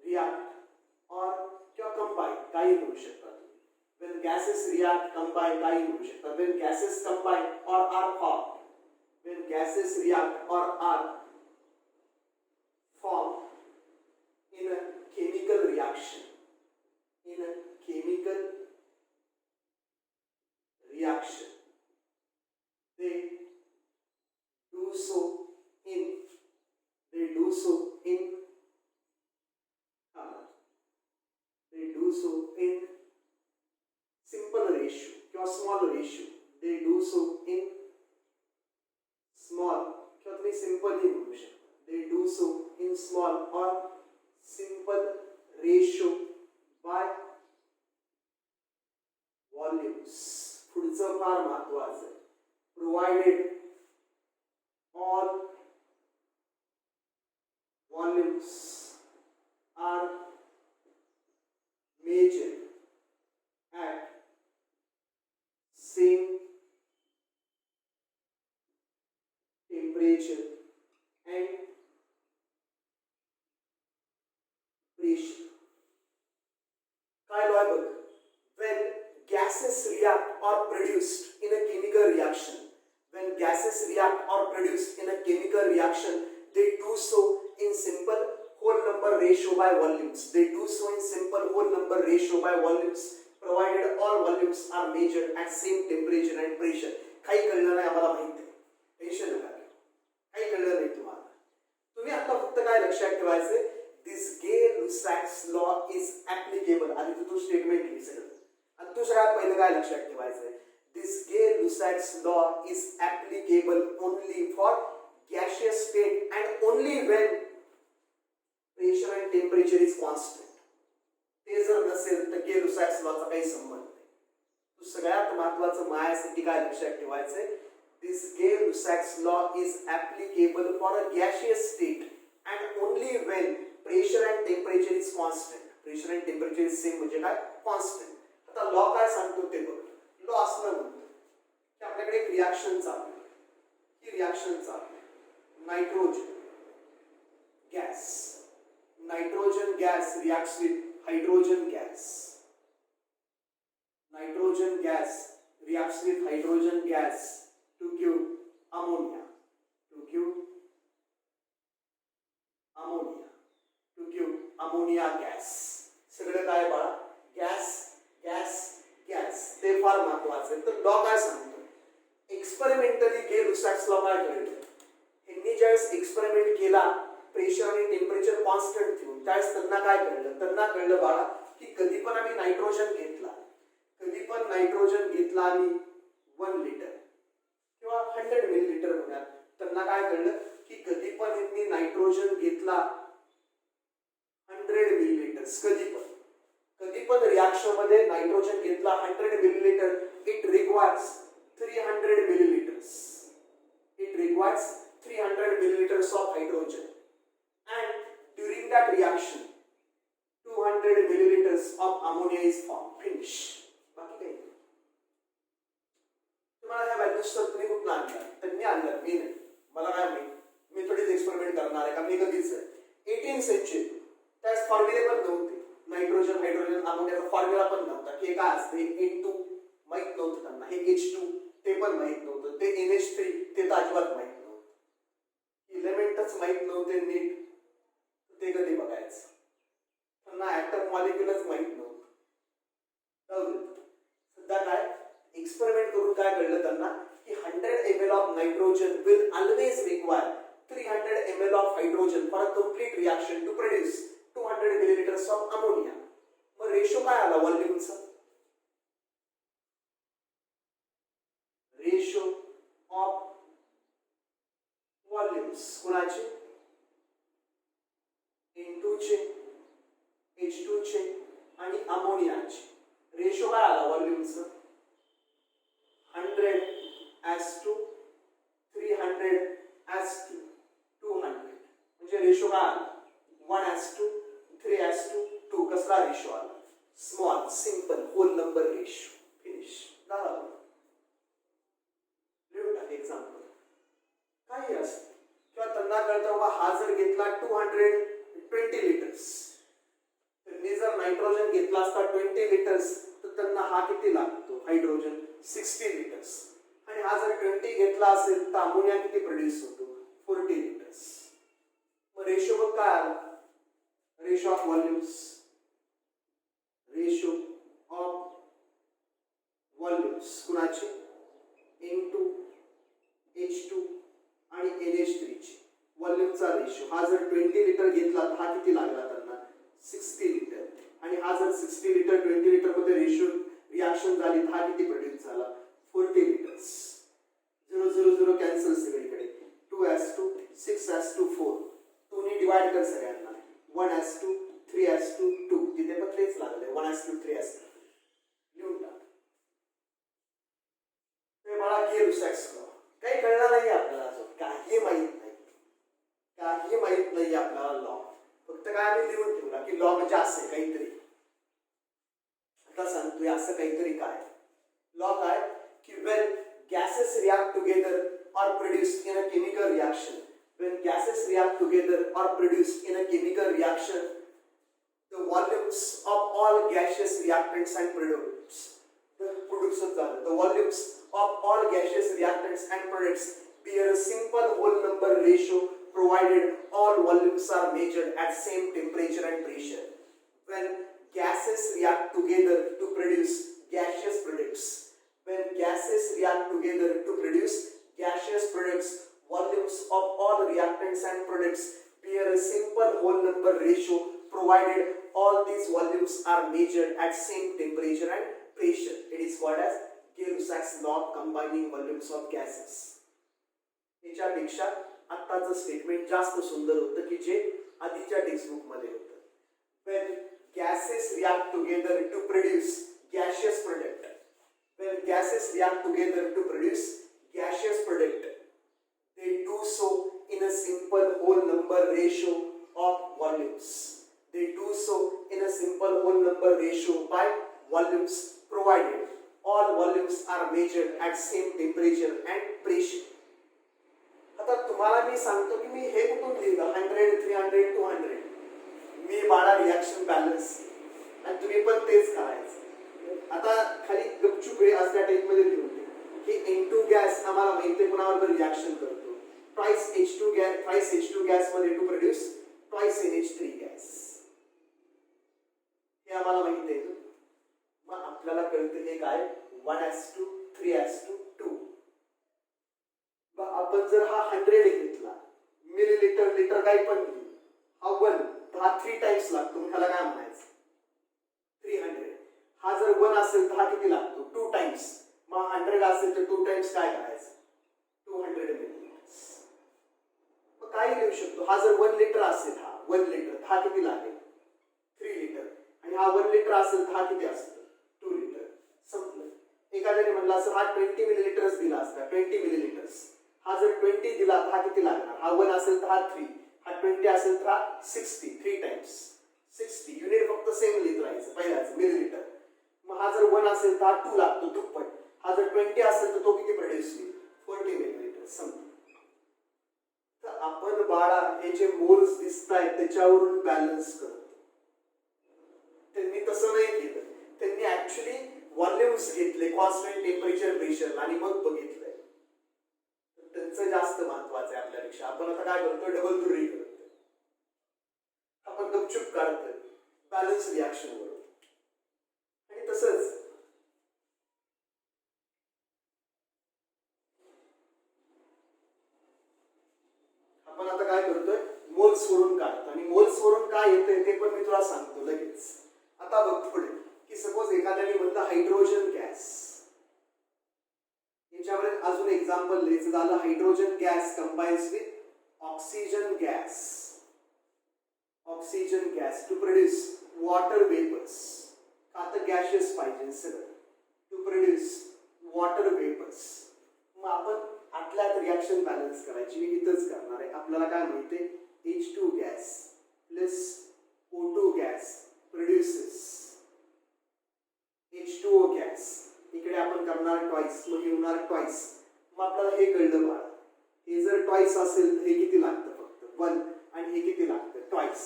रिॲक्ट ऑर किंवा कंबाईन काही होऊ शकतात. व्हेन गॅसेस रिॲक्ट कंबाईन काही होऊ शकतात. When gases combine or are form. When gases react or are form in a chemical reaction, they do so in simple ratio or small ratio. They do so in small किंवा तुम्ही simple ही म्हणू शकता. They do so in small or simple ratio by volumes. पुढचं फार महत्वाचं आहे. Provided all volumes are measured at same temperature and pressure. काय law बघ. When gases react or produced in a chemical reaction, when gases react or produced in a chemical reaction, they do so in simple whole number ratio by volumes. They do so in simple whole number ratio by volumes, provided all volumes are measured at same temperature and pressure. काही कळलं नाही आम्हाला माहिती आहे. Tension नका घेऊ. काही कळलं नाही तुम्हाला. तुम्ही आता फक्त काय लक्षात ठेवायचं, this गे-लुसॅक्स law is applicable. आधी तू स्टेटमेंट लिही सगळं. आणि तू सगळ्यात पहिलं काय लक्षात ठेवायचं, this गे-लुसॅक्स law is applicable only for gaseous state and only when pressure and temperature is constant. ते जर नसेल तर गे-लुसॅक्स लॉचा काही संबंध नाही. तू सगळ्यात महत्वाचं माझ्यासाठी काय लक्षात ठेवायचंय, this गे-लुसॅक्स law is applicable for a gaseous state and only when pressure and temperature is constant. Pressure and temperature is same म्हणजे काय constant. आता लॉ काय सांगतो ते बघ. लॉ असं म्हणतो की आपल्याकडे एक रिॲक्शन चालू आहे. ही रिॲक्शन चालू आहे. Nitrogen gas, nitrogen gas reacts with hydrogen gas. Nitrogen gas reacts with hydrogen gas to give ammonia. Ammonia gas. सगळं काय बाळा गॅस गॅस गॅस. ते फार महत्वाचं आहे. तर लॉ काय सांगतो, एक्सपेरिमेंटली गे-लुसॅक्स लॉ काय कळलं, यांनी ज्यावेळेस एक्सपेरिमेंट केला प्रेशर आणि टेम्परेचर कॉन्स्टंट ठेवून, त्यावेळेस त्यांना काय कळलं, त्यांना कळलं बाळा की कधी पण आम्ही नायट्रोजन घेतला आम्ही 1 लिटर किंवा 100 मिलीलिटर होणार, त्यांना काय कळलं की की कधी पण यांनी नायट्रोजन घेतला 100 मिलीलीटर्स, कधी पण रिएक्शन मध्ये नायट्रोजन घेतला 100 millilitre, it requires 300 millilitres. It requires 300 milliliters of hydrogen, and during that reaction 200 milliliters of ammonia is formed. Finish. बाकी काही नाही. तुम्हाला ह्या व्हॅल्यूज तर तुम्ही कुठून आणल्या? त्यांनी आणल्या, मी नाही. मला काय माहिती, मी थोडीच एक्सपेरिमेंट करणार आहे का, मी कधीच आहे. 18th सेंचुरी त्याच फॉर्म्युले पण नव्हते. नायट्रोजन हायड्रोजन अमोनियाचा फॉर्म्युला पण नव्हता की हे काय असते. N2 माहित नव्हतं त्यांना, हे H2 ते पण माहित नव्हतं, ते NH3 ते तर अजिबात माहित नव्हतं. इलेमेंटच माहित नव्हते नीट, ते कधी बघायचं. त्यांना ऍटम मॉलिक्युलच माहित नव्हतं. सध्या काय एक्सपेरिमेंट करून काय कळलं त्यांना की 100 ml of nitrogen will always require 300 ml of hydrogen for a complete reaction to produce 200 millilitres of ammonia. मग रेशो काय आला व्हॉल्यूमचा? रेशो ऑफ व्हॉल्यूम्स कोणाचे? N2 चे, H2 चे आणि अमोनियाचे. रेशो काय आला व्हॉल्यूमचा? 100:300:200. म्हणजे रेशो काय आला? 1:3:2. कसला रेशो आला? Small simple whole number ratio. Finish. झालं. लिहून टाक एक्झाम्पल. काही असतं किंवा त्यांना कळतं बाबा हा जर घेतला 220 लिटर्स, त्यांनी जर नायट्रोजन घेतला असता 20 लिटर्स तर त्यांना हा किती लागतो हायड्रोजन? 60 लिटर्स. आणि हा जर 20 घेतला असेल तर अमोनिया किती प्रोड्यूस होतो? 40 लिटर्स. मग रेशो बघ काय आला? Ratio of volumes, ratio of volumes कुणाचे? N2 H2 आणि NH3 ची व्हॉल्यूमचा रेशो. हा जर 20 लिटर घेतला तर हा किती लागला त्यांना? 60 लिटर. आणि हा जर 60 लिटर 20 लिटर मध्ये रेशो रिएक्शन झाली तर हा किती प्रोड्यूस झाला? 40 लिटर्स. 0 0 0 कॅन्सल सगळीकडे. 2:6:4. 2 ने डिवाइड कर सगळ्यांना. 1:3:2. तिथे पण तेच लागले 1:3:2. लिहून टाक. ते मला गेलुसॅक्स काही कळणार नाही आपल्याला, अजून काही माहित नाही आपल्याला लॉ. फक्त काय आम्ही लिहून ठेवला की लॉ म्हणजे असं काहीतरी. आता सांगतोय असं काहीतरी काय लॉ काय की when gases react together or produced in a chemical reaction, when gases react together or produced in a chemical reaction, the volumes of all gaseous reactants and products, the volumes of all gaseous reactants and products bear a simple whole number ratio provided all volumes are measured at same temperature and pressure. When gases react together to produce gaseous products, volumes of all reactants and products bear a simple whole number ratio provided all these volumes are measured at same temperature and pressure. It is called as Gay-Lussac's law of combining volumes of gases. याच्यापेक्षा आत्ताचं statement जास्त सुंदर होतं की जे आधीच्या textbook मध्ये होतं. When gases react together to produce gaseous product, they do so in a simple whole number ratio of volumes. By volumes provided all volumes are measured at same temperature and pressure. आता तुम्हाला मी सांगतो की मी हे कुठून लिहिलं 100 300 200. मी बाळा reaction balance आणि तुम्ही पण तेच करायचं. आता खाली गपचूप हे असल्या टाइप मध्ये लिहून की N2 गॅस आम्हाला माहिती कुणावर रिएक्शन करतो ट्वाइस H2 गॅस मध्ये to produce twice NH3 gas. हे आम्हाला माहिती आहे. मग आपल्याला कळतं हे काय 1:3:2. आपण जर हा 100 घेतला मिलीलीटर लिटर काही पण हा 1 तर हा 3 टाइम्स लागतो. मग ह्याला काय म्हणायचं 300. हा जर 1 असेल तर हा किती लागतो 2 टाइम्स. मग 100 असेल तर 2 टाइम्स काय करायचं 200 मिलीलीटर्स. मग 1 लिटर, हा किती लागेल 3 लिटर, आणि हा 1 लिटर असेल तर हा किती असतो 2 लिटर. संपलं. एखाद्याने म्हणलं असं हा 20 मिलीलिटर्स दिला असता, 20 मिलीलिटर्स, हा जर 20 दिला तर हा किती लागणार, हा 1 असेल तर हा 3, हा 20 असेल तर हा 60, 3 टाइम्स 60. युनिट फक्त सेम लिहित राहायचं पहिल्याच मिलीलिटर. मग हा जर 1 असेल तर हा 2 लागतो दुप्पट, हा जर 20 असेल तर तो किती प्रोड्यूस होईल 40 मिलीलिटर. संपलं. तर आपण बाळा हे जे मोल्स दिसत आहेत त्याच्यावरून बॅलन्स करतो. त्यांनी तसं नाही केलं, त्यांनी ऍक्च्युली व्हॉल्युम्स घेतले कॉन्स्टंट टेम्परेचर प्रेशर आणि मग बघितलंय. त्यांचं जास्त महत्वाचं आहे आपल्यापेक्षा. आपण आता काय करतो डबल दुर्री करतो, आपण गपचूप काढतोय बॅलन्स रिॲक्शन वरून. आणि तसंच आपण आता काय करतोय मोल्स वरून काढतो, आणि मोल्स वरून काय येतंय ते पण मी तुला सांगतो लगेच. आता बघ पुढे की सपोज एखाद्याने म्हणलं हायड्रोजन गॅस, याच्यावर अजून एक्झाम्पल लिहायचं झालं hydrogen gas combines with oxygen gas, oxygen gas to produce water vapours. का तर गॅशियस पाहिजे सगळं, टू प्रोड्यूस वॉटर वेपर्स. मग आपण आतल्यात रिॲक्शन बॅलन्स करायची, मी इथंच करणार आहे. आपल्याला काय माहितीये H2 gas plus O2 gas produces H2O gas. इकडे आपण करणार ट्वाइस, मग होणार ट्वाइस. मग आपल्याला हे कळलं बाळा, हे जर ट्वाइस असेल तर हे किती लागतं फक्त 1, आणि हे किती लागतं ट्वाइस.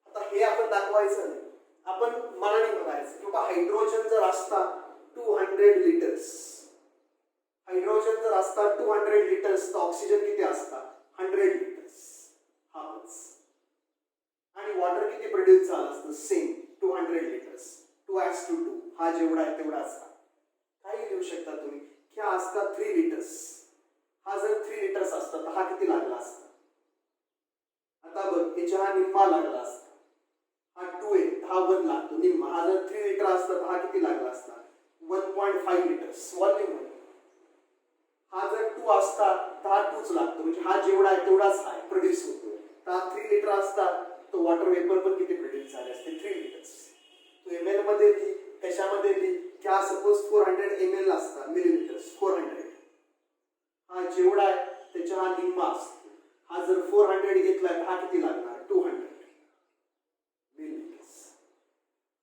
आता हे आपण दाखवायचं नाही, आपण मनाने म्हणायचं की हायड्रोजन जर असता 200 लिटर्स, हायड्रोजन जर असता 200 लिटर्स तर ऑक्सिजन किती असता 100 लिटर्स. हाच. आणि वॉटर किती प्रोड्यूस झालं असतं सेम 200 लिटर्स, 2:2. हा जेवढा आहे तेवढा असता. काही लिहू शकता तुम्ही की हा असता 3 लिटर्स, हा जर 3 लिटर्स असता तर हा किती लागला असता. आता बघ याच्या हा निम्मा लागला असता, हा 2 आहे, हा 1 लागतो निम्मा. हा जर 3 लिटर असता तर हा किती लागला असता 1.5 लिटर्स व्हॉल्यूम. हा जर 2 असता तर हा 2च लागतो, म्हणजे हा जेवढा आहे तेवढाच आहे प्रोड्यूस होतो. तर हा 3 लिटर असता तो वॉटर वेपर पण किती प्रोड्यूस झाले असते 3 लिटर्स. तो ml मध्ये लिही, कशामध्ये लिही की हा सपोज 400 ml असता मिलीलिटर्स 400. हा जेवढा आहे त्याच्या हा निम्मा असतो. हा जर 400 घेतला तर हा किती लागणार 200 मिलीलिटर्स.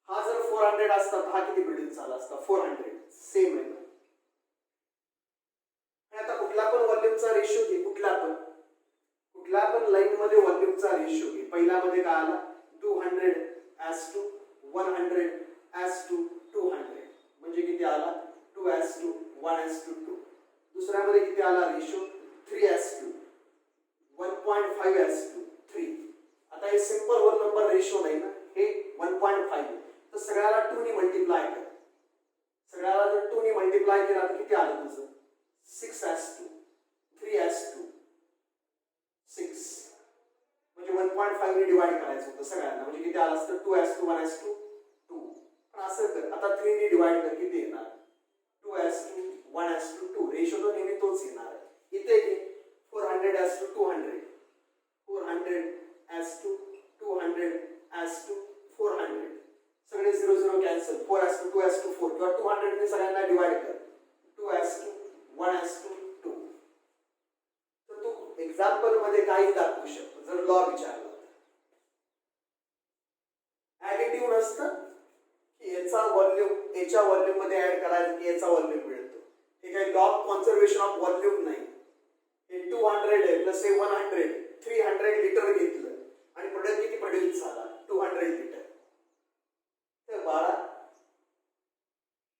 हा जर 400 असता तर हा किती प्रोड्यूस झाला असता 400. सेम आहे. आता कुठला पण व्हॉल्यूमचा रेशो घे, कुठला पण लाईन मध्ये व्हॉल्यूमचा रेशो घे. पहिल्या मध्ये काय आला 200:100:200 म्हणजे किती आला 2:1:2. दुसऱ्यामध्ये किती आला रेशो 3:2, 1.5:3. आता हे सिंपल होल नंबर रेशो नाही ना, हे 1.5 तर सगळ्याला 2 ने मल्टिप्लाय कर. सगळ्याला जर 2 ने मल्टिप्लाय केला तर किती आलं तुझं 6:2, 3:2, 6. म्हणजे 1.5 ने डिवाइड करायचं होतं सगळ्यांना, म्हणजे किती आलं असतं 2:1:2. पण असं कर आता 3 ने डिवाइड कर, किती येणार 2:1:2. रेशो तर नेहमी तोच येणार आहे. इथे 400:200, 400:200:400. सगळे 0 0 कॅन्सल, 4:2:4 किंवा 200 ने सगळ्यांना डिवाइड कर 2:1:2. तर तू एक्झाम्पल मध्ये काही दाखवू शकतो जर लॉ विचारला. ऍडिटिव्ह नसतं की याचा व्हॉल्यूम याच्या व्हॉल्यूम मध्ये ऍड करायचं की याचा व्हॉल्यूम मिळतो. हे काही law of conservation of volume नाही. हे 200 आहे प्लस हे 100, 300 लिटर घेतलं आणि प्रोडक्ट किती प्रोड्यूस झाला 200 लिटर. तर बाळा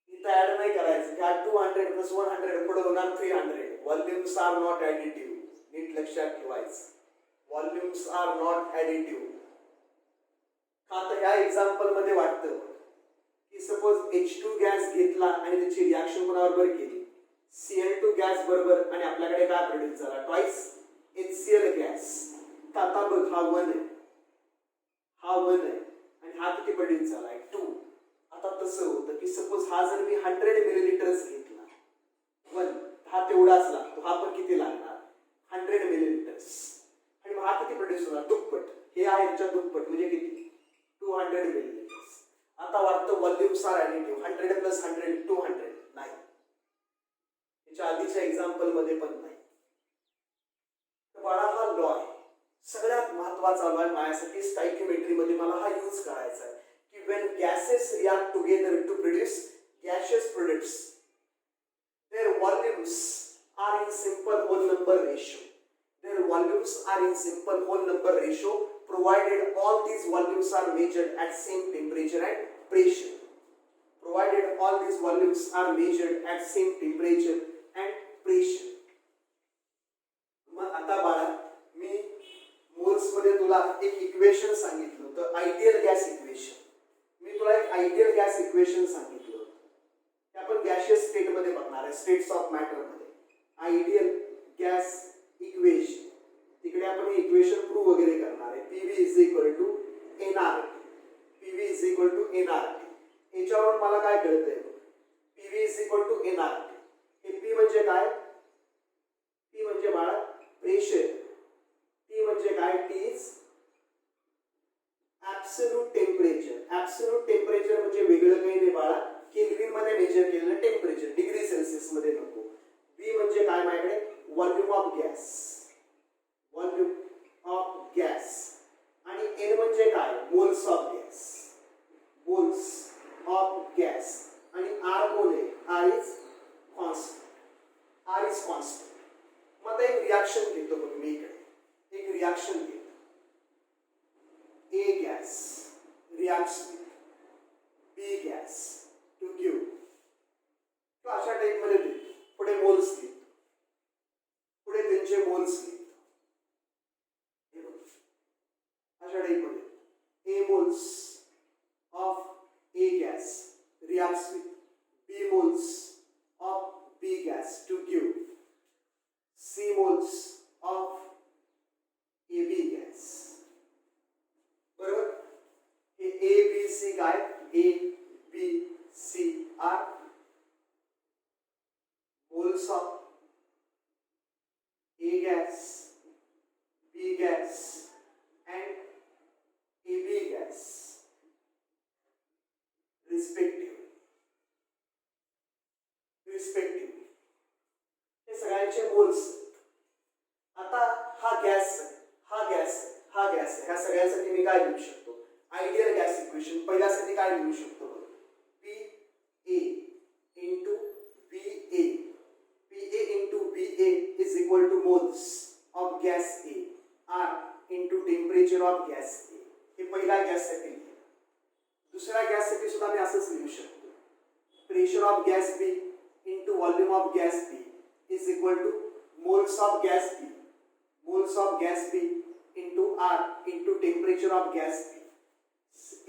इथं ऍड नाही करायचं की हा 200 प्लस 100 पुढे होणार 300. Volumes are not additive. नीट लक्षात ठेवायचं, व्हॉल्यूम्स आर नॉट ऍडिटिव्ह. का तर ह्या एक्झाम्पल मध्ये वाटतं की सपोज H2 गॅस घेतला आणि त्याची रिॲक्शन कोणाबरोबर केली Cl2 गॅस बरोबर, आणि आपल्याकडे काय प्रोड्यूस झाला ट्वाइस HCl गॅस. तर आता बघ हा 1 आहे, हा 1 आहे आणि हा किती प्रोड्यूस झालाय 2. आता तसं होतं की सपोज हा जर मी 100 मिलीलिटर्स घेतला 1, हा तेवढाच लागतो. हा पण किती लागणार 100 मिलीलिटर्स, आणि मग हा किती प्रोड्यूस होणार दुप्पट. हे आहे याच्या दुप्पट म्हणजे किती 200 मिलीलीटर्स. आता वाटतं व्हॉल्यूम्स आर ॲडिटिव्ह 100 प्लस 100 200 नाही, याच्या आधीच्या एक्झाम्पल मध्ये पण नाही. बाळा हा लॉ आहे सगळ्यात महत्वाचा लॉ आहे माझ्यासाठी स्टॉइकियोमेट्री मध्ये मला हा यूज करायचा आहे की when gases react together to produce gaseous products their volumes are in simple whole number ratio. Their volumes are in simple whole number ratio provided all these volumes are measured at same temperature and pressure. Provided all these volumes are measured at same temperature and pressure. मग आता बाळा मी moles मध्ये तुला एक equation सांगितलं होतं ideal gas equation. मी तुला एक आयडियल गॅस इक्वेशन सांगितलं होतं ते आपण गॅशियस स्टेट मध्ये बघणार आहे स्टेट्स ऑफ मॅटर मध्ये. आयडियल गॅस इक्वेशन तिकडे आपण हे इक्वेशन प्रूव्ह वगैरे करणार आहे. PV is equal to NRT. PV is equal to NRT. याच्यावरून मला काय कळतंय PV is equal to NRT. हे P म्हणजे काय P म्हणजे बाळा प्रेशर. T म्हणजे काय T is absolute temperature. Absolute temperature म्हणजे वेगळं काही नाही बाळा केल्विन मध्ये मेजर केलेलं टेम्परेचर डिग्री सेल्सिअस मध्ये नको. V म्हणजे काय माझ्याकडे volume of gas. Volume of gas आणि N म्हणजे काय moles of gas. Moles of gas आणि R कोण आहे R is constant. R is constant. मग आता एक रिॲक्शन घेतो बघ मी इकडे एक रिॲक्शन घेतो. A gas reacts with B gas to give. तो अशा टाइप मध्ये लिहितो. पुढे मोल्स लिहितो. पुढे त्यांचे मोल्स लिहितो. अशा टाइप मध्ये A moles of A gas reacts with B moles of B gas to give C moles of AB gas. बरोबर हे A B C काय A B C are moles of A gas B gas and AB gas respectively. हे सगळ्यांचे moles. आता हा gas ह्या सगळ्यांसाठी मी काय लिहू शकतो आयडियल गॅस इक्वेशन. पहिल्यासाठी काय लिहू शकतो PA into VA. PA into VA is equal to moles of gas A R into temperature of gas A. हे पहिल्या गॅससाठी लिहिलं. दुसऱ्या गॅससाठी सुद्धा मी असंच लिहू शकतो pressure of gas B into volume of gas B is equal to moles of gas B. Moles of gas B into R into temperature of gas B.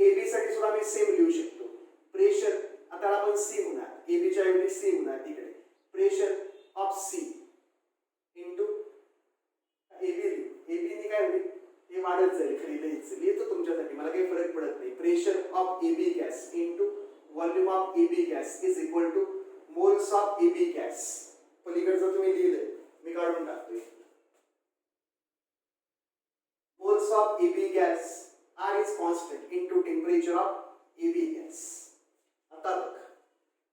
AB साठी सुद्धा मी सेम लिहू शकतो प्रेशर. आता आपण C होणार AB च्या ऐवजी C होणार तिकडे pressure of C into AB. AB ने काय होईल हे वाढत जाईल खाली लिहितो तुमच्यासाठी मला काही फरक पडत नाही. Pressure of AB gas into volume of AB gas is equal to moles of AB gas. पलीकडचं तुम्ही लिहिलंय मी काढून टाकतोय. Moles of AB gas R is constant into temperature of AB gas. आता बघ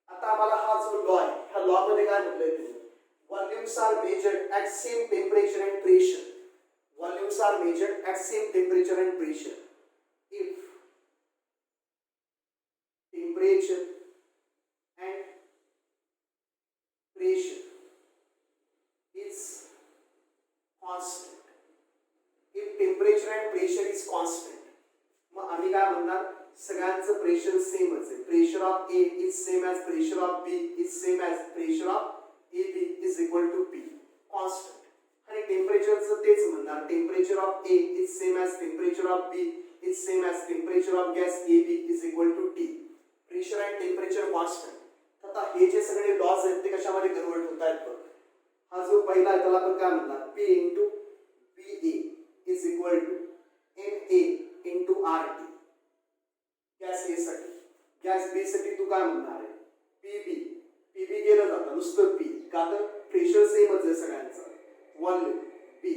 आता आम्हाला हा जो लॉ आहे ह्या लॉ मध्ये काय म्हटलंय तुम्ही volumes are measured at same temperature and pressure. Volumes are measured at same temperature and pressure. If temperature and pressure is constant. If temperature and pressure is constant, मग आम्ही काय म्हणणार सगळ्यांचं प्रेशर सेमच आहे. Pressure of A is same as pressure of B is same as pressure of AB is equal to P. Constant. आणि टेम्परेचरचं तेच म्हणणार temperature of A is same as temperature of B is same as temperature of gas AB is equal to T. Pressure आणि temperature constant. आता हे जे सगळे lodge आहेत ते कशामध्ये कन्वर्ट होत आहेत बघ. हा जो पहिला आहे त्याला आपण काय म्हणणार P into VA is equal to NA into RT. Gas A साठी. गॅस B साठी तू काय म्हणणार आहे PB गेलं जातं नुसतं P का तर प्रेशर सेमच आहे सगळ्यांचं. Volume P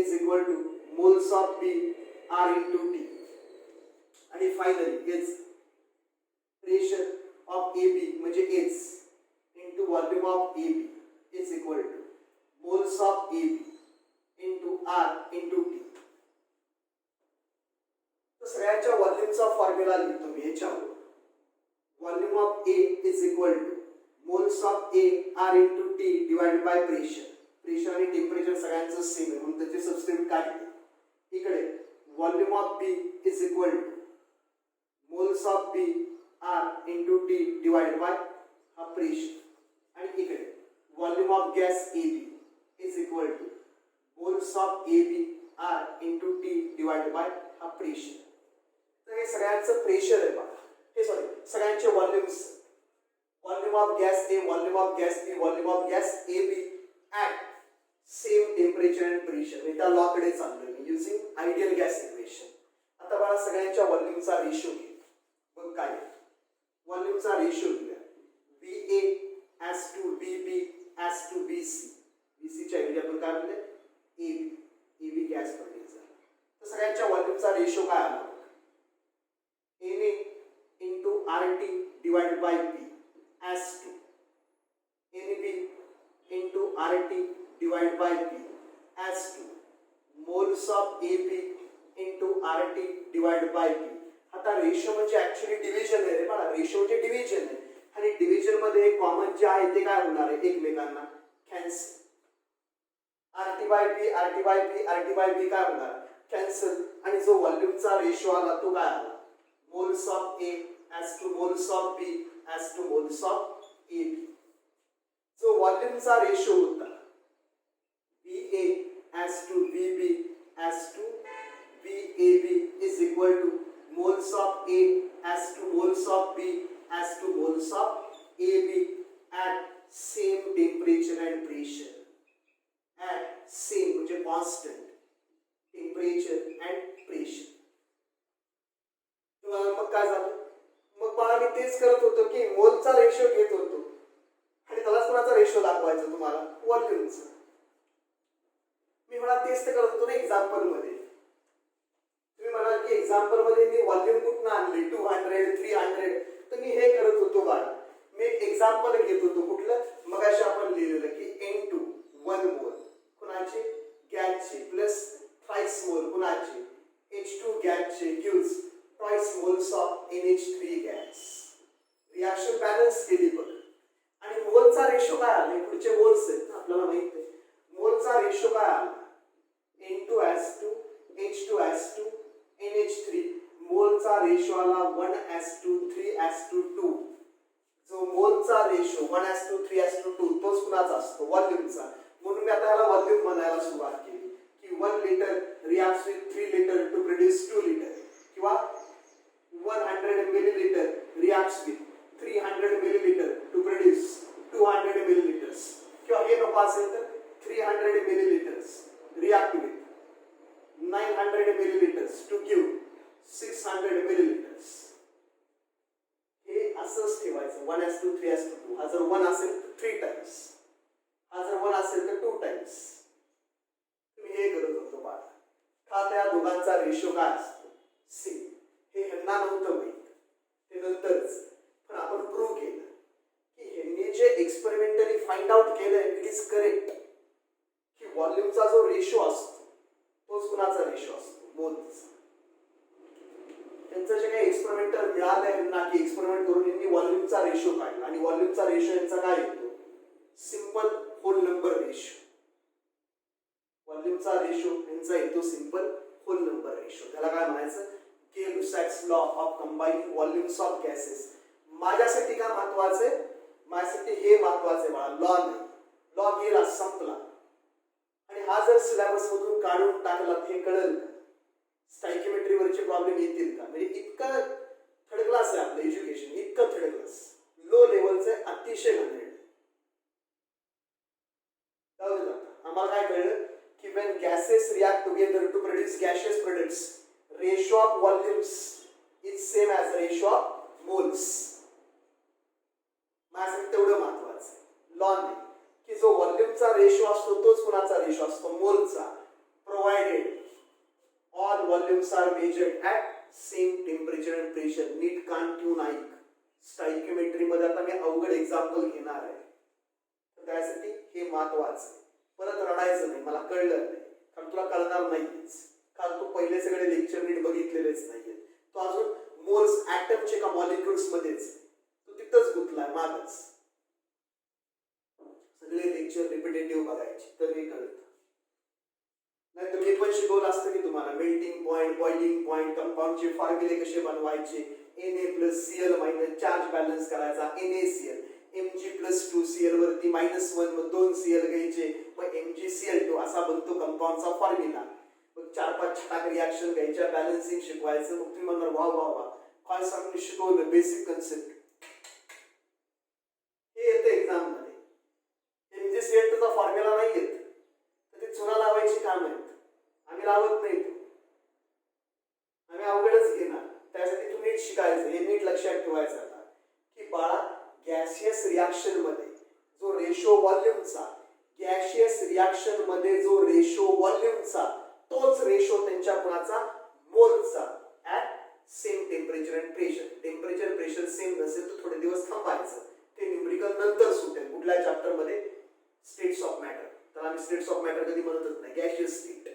is equal to moles of B R into T. आणि finally is pressure of A B म्हणजे H into volume of A B is equal to moles of A B into R into T. तर सगळ्यांच्या व्हॉल्यूमचा formula लिहितो मी याच्यावर. Volume of A is equal to moles of A R into T divided by pressure. Pressure आणि temperature सगळ्यांचं same आहे म्हणून त्याचे सबस्टिट्यूट काढले. इकडे volume of B is equal to moles of B R into T divided by हा pressure. आणि इकडे volume of gas A B is equal to moles of A B R into T divided by हा pressure. तर हे सगळ्यांचं pressure आहे बघा. हे सॉरी सगळ्यांचे volumes. Volume of gas A, volume of gas B, volume of gas A B at same temperature and pressure. मी त्या लॉ कडे चाललोय मी युजिंग आयडियल गॅस इक्वेशन. आता मला सगळ्यांच्या व्हॉल्यूमचा रेशो घे. मग काय व्हॉल्यूमचा रेशो घेऊया. B A as to B B as to B C. B सीच्या ऐवजी आपण काय म्हणले A B. A B gas produce झाला. तर सगळ्यांच्या व्हॉल्यूमचा रेशो काय आला N A into R T divided by B as to N B into R T divided by B as to moles of A B into R T divided by B. आता ratio म्हणजे actually division आहे रे बाळा. Ratio म्हणजे division आहे आणि division मध्ये common जे आहे ते काय होणार आहे एकमेकांना कॅन्सल. आर टी बाय बी, आर टी बाय बी, आर टी बाय बी काय होणार कॅन्सल. आणि जो व्हॉल्यूमचा रेशो आला तो काय आला moles of A as to moles of B as to moles of A B. जो व्हॉल्यूमचा रेशो होता B A as to B B as to B A B is equal to moles of A as to moles of B as to moles of AB at same temperature and pressure. At same म्हणजे constant temperature and pressure. मग काय झालं मग मला मी तेच करत होतो की मोलचा रेशो घेत होतो आणि त्यालाच कोणाचा रेशो दाखवायचा तुम्हाला व्हॉल्यूमचा. मी मला तेच ते करत होतो ना एक्झाम्पल मध्ये. तुम्ही म्हणाल की एक्झाम्पल मध्ये मी व्हॉल्यूम कुठून आणले 200 300 तर मी हे करत होतो बाळा. मी एक एक्झाम्पल घेत होतो कुठलं मगाशी आपण लिहिलेलं की N2 1 मोल कुणाचे गॅसचे प्लस थ्राइस मोल कुणाचे H2 गॅसचे gives twice moles of NH3 gas. Reaction balance केली बघ. आणि मोलचा रेशो काय आला पुढचे मोल्स आहेत ना आपल्याला माहित आहे. मोलचा रेशो काय आला N2 as to H2 as to NH3. मोलचा रेशो आला 1:3:2. जो मोलचा रेशो 1:3:2 तोच कुणाचा असतो व्हॉल्यूमचा. म्हणून मी आता याला व्हॉल्यूम म्हणायला सुरुवात केली की 1 litre reacts with 3 litre to produce 2 litre किंवा 100 millilitre reacts with 300 millilitre to produce 200 millilitres. किंवा हे नको असेल तर 300 millilitres react with 900 milliliters to give 600 milliliters. हे असंच ठेवायचं 1:3:2. हा जर 1 असेल तर 3 टाइम्स, हा जर 1 असेल तर 2 टाइम्स. तुम्ही हे करत होतो बाळा. का त्या दोघांचा रेशो काय असतो सी. हे ह्यांना नव्हतं माहित ते नंतरच पण आपण प्रूव्ह केलं की ह्यांनी जे एक्सपेरिमेंटली फाइंड आउट केलंय इट इज करेक्ट की व्हॉल्यूमचा जो रेशो असतो तोच कुणाचा रेशो असतो मोल्सचा. त्यांचं जे काही एक्सपेरिमेंटल मिळालं आहे ना की एक्सपेरिमेंट करून यांनी व्हॉल्यूमचा रेशो काढला आणि व्हॉल्यूमचा रेशो यांचा काय येतो सिंपल होल नंबर रेशो. व्हॉल्यूमचा रेशो यांचा येतो सिंपल होल नंबर रेशो. त्याला काय म्हणायचं Gay-Lussac's law of combining volumes of gases. माझ्यासाठी काय महत्वाचं आहे माझ्यासाठी हे महत्वाचं आहे बाळा लॉ नाही. लॉ गेला संपला आणि हा जर सिलेबस मधून काढून टाकला हे कळेल स्टायकियोमेट्री वरचे प्रॉब्लेम येतील का. म्हणजे इतकं थर्ड क्लास आहे आपलं एज्युकेशन. इतकं थर्ड क्लास लो लेवलचं अतिशय घाणेरडं. आम्हाला काय कळलं की when gases react together to produce gaseous products ratio of volumes is same as ratio of moles. माझ्यासाठी तेवढं महत्वाचं आहे लॉ नाही की जो व्हॉल्यूमचा रेशो असतो तोच कुणाचा रेशो असतो मोलचा. Provided all volumes are measured at same temperature and pressure. नीट कान ठेवून ऐक. स्टायकिओमेट्री मध्ये आता मी अवघड एक्झाम्पल घेणार आहे, त्यासाठी हे महत्वाचं. परत रडायचं नाही, मला कळलं नाही, कारण तुला कळणार नाहीच, कारण तू पहिले सगळे लेक्चर नीट बघितलेलेच नाहीये. तो अजून मोल्स ऍटमचे का मॉलिक्युल्स मध्येच तू तिथंच गुंतलाय मागच. सगळे लेक्चर रिपिटेटिव्ह बघायचे तर हे कळतं. नाही तर मी पण शिकवलं असतं की तुम्हाला मेल्टिंग पॉइंट, बॉइलिंग पॉइंट, कंपाऊंडचे फॉर्म्युले कसे बनवायचे, Na+Cl मायनस चार्ज बॅलन्स करायचा, NaCl, Mg+2Cl वरती -1 मग 2Cl घ्यायचे, मग MgCl2 असा बनतो कंपाऊंडचा फॉर्म्युला. मग 4-5 छटाक रिॲक्शन घ्यायच्या, बॅलन्सिंग शिकवायचं. मग तुम्ही म्हणणार वा वा वा काय सांगून शिकवलं, बेसिक कन्सेप्ट. हे येतं एक्झाम मध्ये. MgCl2चा फॉर्म्युला नाही येत तर ते चुना लावायची काम आहेत, आम्ही लावत नाही. आम्ही अवघडच घेणार. त्यासाठी तू नीट शिकायचं, हे नीट लक्षात ठेवायचं आता की बाळा गॅसियस रिॲक्शन मध्ये जो रेशो व्हॉल्यूमचा, गॅसियस रिॲक्शन मध्ये जो रेशो व्हॉल्यूमचा तोच रेशो त्यांच्या कुणाचा मोलचा at same temperature and pressure. Temperature pressure same नसेल तर थोडे दिवस थांबायचं, ते न्यूमेरिकल नंतर सुटेल कुठल्या चॅप्टर मध्ये, स्टेट्स ऑफ मॅटर. तर आम्ही स्टेट्स ऑफ मॅटर कधी म्हणतच नाही, गॅसियस स्टेट.